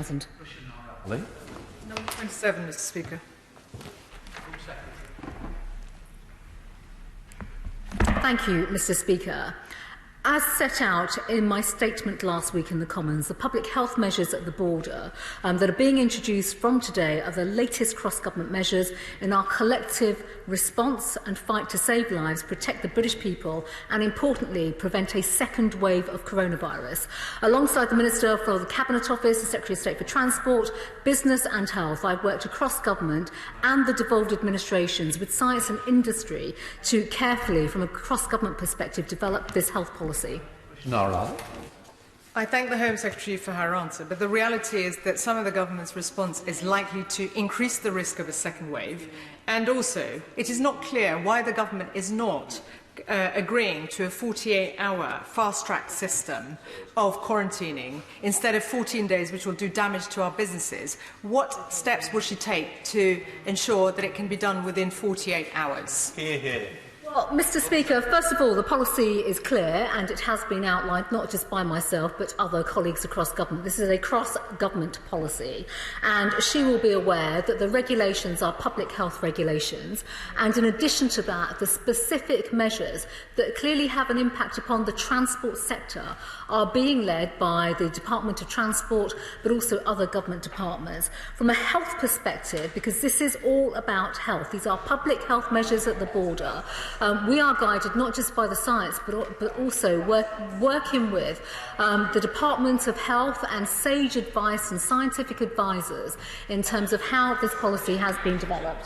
2000. Lee? Number 27, Mr Speaker. Thank you, Mr Speaker. As set out in my statement last week in the Commons, the public health measures at the border that are being introduced from today are the latest cross-government measures in our collective response and fight to save lives, protect the British people and, importantly, prevent a second wave of coronavirus. Alongside the Minister for the Cabinet Office, the Secretary of State for Transport, Business and Health, I've worked across government and the devolved administrations with science and industry to carefully, from a cross-government perspective, develop this health policy. Rushanara. I thank the Home Secretary for her answer, but the reality is that some of the government's response is likely to increase the risk of a second wave, and also it is not clear why the government is not agreeing to a 48-hour fast-track system of quarantining instead of 14 days, which will do damage to our businesses. What steps will she take to ensure that it can be done within 48 hours? Hear, hear. Well, Mr Speaker, first of all, the policy is clear and it has been outlined not just by myself but other colleagues across government. This is a cross-government policy and she will be aware that the regulations are public health regulations, and in addition to that, the specific measures that clearly have an impact upon the transport sector are being led by the Department of Transport but also other government departments. From a health perspective, because this is all about health, these are public health measures at the border. We are guided not just by the science but also working with the Department of Health and sage advice and scientific advisors in terms of how this policy has been developed.